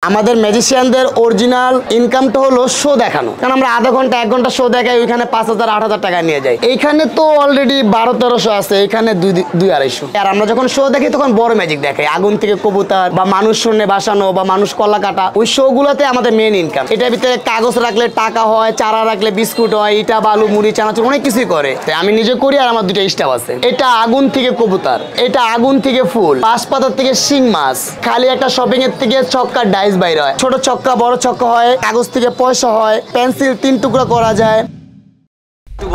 আমাদের ম্যাজিশিয়ানদের অরিজিনাল ইনকামটা হলো শো দেখানো, কারণ আমরা আধা ঘন্টা 1 ঘন্টা শো দেখাই, ওইখানে 5,000 8,000 টাকা নিয়ে যাই। এইখানে তো অলরেডি 1200-1300 আছে, এখানে 200-250। আর আমরা যখন শো দেখি তখন বড় ম্যাজিক দেখাই, আগুন থেকে কবুতর বা মানুষ শূন্যে বাসানো বা মানুষ কলা কাটা, ওই শো গুলোতে আমাদের মেন ইনকাম। এটার ভিতরে কাগজ রাখলে টাকা হয়, চারা রাখলে বিস্কুট হয়, ইটা বালু মুড়ি চানাচুর অনেক কিছুই করে। আমি নিজে করি আর আমার 2টা স্টাফ আছে। এটা আগুন থেকে কবুতর, এটা আগুন থেকে ফুল, পাঁচপাতার থেকে শিং মাছ, খালি একটা শপিং এর থেকে ছক্কার ডাইস বাইর হয়, ছোট ছক্কা বড় ছক্কা হয়, কাগজ থেকে পয়সা হয়, পেন্সিল 3 টুকরা করা যায়।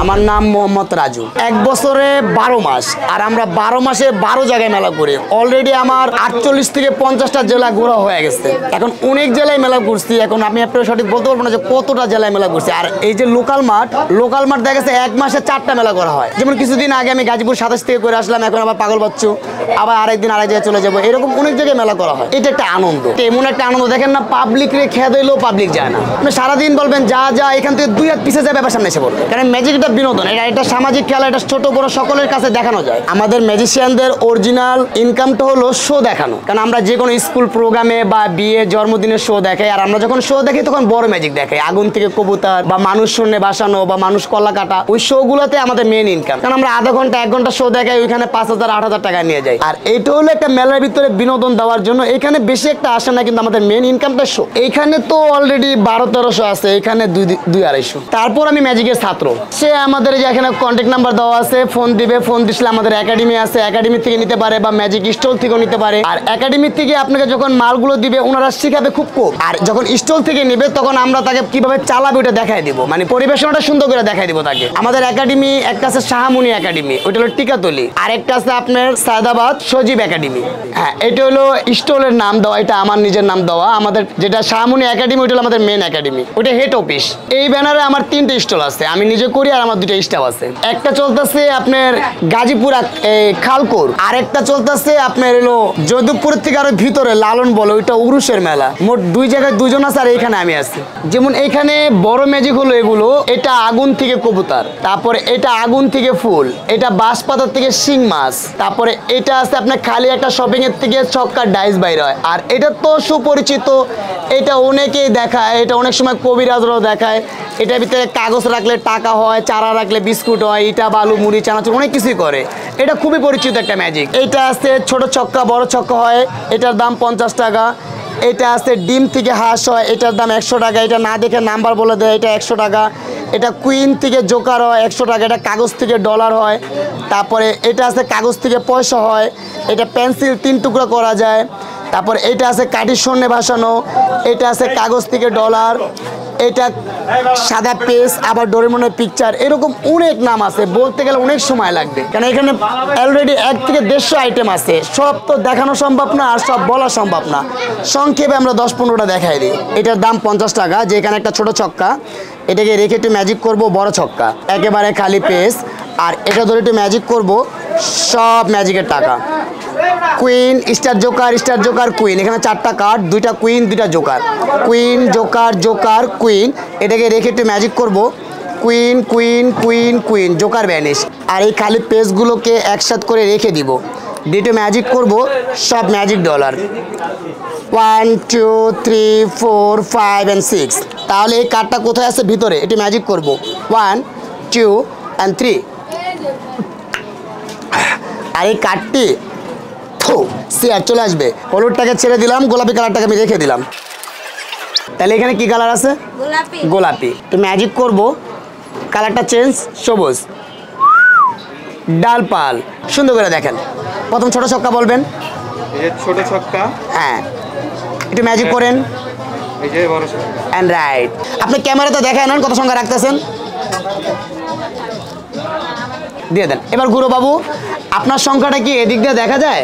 আমার নাম মোহাম্মদ রাজু। 1 বছরে 12 মাস, আর আমরা 12 মাসে 12 জায়গায় মেলা করি। অলরেডি আমার 48 থেকে 50টা জেলা ঘোরা হয়ে গেছে। এখন অনেক জেলায় মেলা করছি, এখন আমি আপনার সঠিক বলতে পারবো না যে কতটা জেলায় মেলা করছি। আর এই যে লোকাল মাঠ দেখা গেছে 1 মাসে 4টা মেলা করা হয়। যেমন কিছুদিন আগে আমি গাজীপুর 27 থেকে করে আসলাম, এখন আবার পাগল বাচ্চু, আবার আরেকদিন আরেক জায়গায় চলে যাবো, এরকম অনেক জায়গায় মেলা করা হয়। এটা একটা আনন্দ, এমন একটা আনন্দ দেখেন না, পাবলিক রে খেয়ে দিলেও পাবলিক যায় না। আপনি সারাদিন বলবেন যা এখান থেকে 2 হাত পিছিয়ে যায়, ব্যাপার সামনে এসে বলবে, কারণ ম্যাজিক এটা বিনোদন, এটা সামাজিক খেলা, এটা ছোট বড় সকলের কাছে দেখানো যায়। আমাদের ম্যাজিশিয়ানদের অরিজিনাল ইনকামটা হলো শো দেখানো, কারণ আমরা যে কোনো স্কুল প্রোগ্রামে বা বিয়ে জন্মদিনের শো দেখাই, আর আমরা যখন শো দেখি তখন বড় ম্যাজিক দেখাই, আগুন থেকে কবুতর বা মানুষ শূন্যে বাসানো বা মানুষ কলা কাটা, ওই শো গুলোতে আমাদের মেন ইনকাম। কারণ আমরা আধা ঘন্টা 1 ঘন্টা শো দেখাই, ওইখানে 5,000 8,000 টাকা নিয়ে যাই। আর এটা হলো একটা মেলার ভিতরে বিনোদন দেওয়ার জন্য, এখানে বেশি একটা আসে না, কিন্তু আমাদের মেন ইনকামটা শো। এইখানে তো অলরেডি 1200-1300 আছে, এখানে 200-250। তারপর আমি ম্যাজিকের ছাত্র, সে আমাদের যে এখানে কন্ট্যাক্ট নাম্বার দেওয়া আছে, ফোন দিবে, ফোন দিলে আমাদের একাডেমি আছে, একাডেমি থেকে নিতে পারে বা ম্যাজিক স্টল থেকেও নিতে পারে। আর একাডেমি থেকে আপনাকে যখন মালগুলো দিবে ওনারা শিখাবে খুব কম, আর যখন স্টল থেকে নিবে তখন আমরা তাকে কিভাবে চালাবে ওটা দেখাই দিব, মানে পরিবেশনটা সুন্দর করে দেখাই দিব তাকে। আমাদের একাডেমি একটা আছে শাহমুনি একাডেমি, ওইটা হলো টিকাতলি, আর একটা আছে আপনার সায়দাবাদ সজীব একাডেমি। হ্যাঁ, এটা হলো স্টলের নাম দেওয়া, এটা আমার নিজের নাম দেওয়া। আমাদের যেটা শাহমুনি একাডেমি ওইটা হলো আমাদের মেন একাডেমি, ওইটা হেড অফিস। এই ব্যানারে আমার 3টে স্টল আছে, আমি নিজে করি আর আমার 2টা স্টাফ আছে। একটা চলতেছে আপনার গাজীপুর খালকুর, আর একটা চলতেছে আপনার হলো যোধপুর থেকে আরো ভিতরে লালন বলে, ওইটা উরুষের মেলা। মোট 2 জায়গায় 2 জন আছে, আর এখানে আমি আছি। যেমন এখানে বড় ম্যাজিক হলো এগুলো, এটা আগুন থেকে কবুতর, তারপরে এটা আগুন থেকে ফুল, এটা বাঁশপাতার থেকে শিং মাছ, তারপরে এটা আছে আপনার খালি একটা শপিং এর থেকে ছক্কার ডাইস বাইর হয়। আর এটা তো সুপরিচিত, এটা অনেকেই দেখায়, এটা অনেক সময় কবিরাজরাও দেখায়। এটার ভিতরে কাগজ রাখলে টাকা হয়, চারা রাখলে বিস্কুট হয়, ইটা বালু মুড়ি চানাচুর অনেক কিছুই করে। এটা খুবই পরিচিত একটা ম্যাজিক। এটা আছে ছোট ছক্কা বড় ছক্কা হয়, এটার দাম 50 টাকা। এটা আছে ডিম থেকে হাঁস হয়, এটার দাম 100 টাকা। এটা না দেখে নাম্বার বলে দেয়, এটা 100 টাকা। এটা কুইন থেকে জোকার হয় 100 টাকা। এটা কাগজ থেকে ডলার হয়। তারপরে এটা আছে কাগজ থেকে পয়সা হয়, এটা পেন্সিল 3 টুকরা করা যায়। তারপর এটা আছে কাঠি স্বর্ণে ভাসানো, এটা আছে কাগজ থেকে ডলার, এটা সাদা পেজ, আবার ডোরেমনের পিকচার, এরকম অনেক নাম আছে, বলতে গেলে অনেক সময় লাগবে, কারণ এখানে অলরেডি 1 থেকে 150 আইটেম আছে। সব তো দেখানো সম্ভব না, আর সব বলা সম্ভব না, সংক্ষেপে আমরা 10-15টা দেখাই দিই। এটার দাম 50 টাকা। যে এখানে একটা ছোট ছক্কা, এটাকে রেখে একটু ম্যাজিক করব, বড় ছক্কা একেবারে খালি পেজ, আর এটা ধরে একটু ম্যাজিক করব, সব ম্যাজিকের টাকা। কুইন স্টার জোকার কুইন, এখানে 4টা কার্ড, 2টা কুইন 2টা জোকার, কুইন জোকার কুইন। এটাকে রেখে একটু ম্যাজিক করব, queen queen queen queen joker vanish. আর এই খালি পেজগুলোকে একসাথে করে রেখে দিব, দিয়ে ম্যাজিক করব, সব ম্যাজিক ডলার 1 2 3 4 5 and 6। তাহলে এই কার্ডটা কোথায় আছে? ভিতরে। এটি ম্যাজিক করব 1 2 and 3। আর এই কার্ডটি শেয়ার চলে আসবে, হলুদটাকে ছেড়ে দিলাম, গোলাপি কালারটাকে আমি রেখে দিলাম। তাহলে এখানে কি কালার আছে? গোলাপি। তো ম্যাজিক করব, কালারটা চেঞ্জ, সবুজ, ডাল পাল। সুন্দর করে দেখেন। প্রথম ছোট ছক্কা বলবেন, ছোট ছক্কা। হ্যাঁ, একটু ম্যাজিক করেন, এন্ড রাইট। আপনি ক্যামেরাতে দেখেন কত সংখ্যা রাখতেছেন, দিয়ে দেন। এবার গুরু বাবু, আপনার সংখ্যাটা কি এদিক দিয়ে দেখা যায়?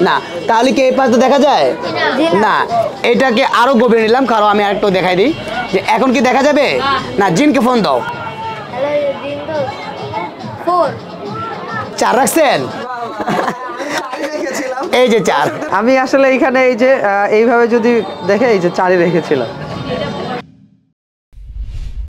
না। তাহলে কি এই পাশে দেখা যায়? না। এটাকে আরো গভীর নিলাম, কারণ আমি আরেকটু দেখাই দিই যে এখন কি দেখা যাবে না। জিনকে ফোন দাও। 4 রাখছেন? এই যে 4। আমি আসলে এইখানে এই যে এইভাবে যদি দেখে, এই যে 4ই রেখেছিলাম।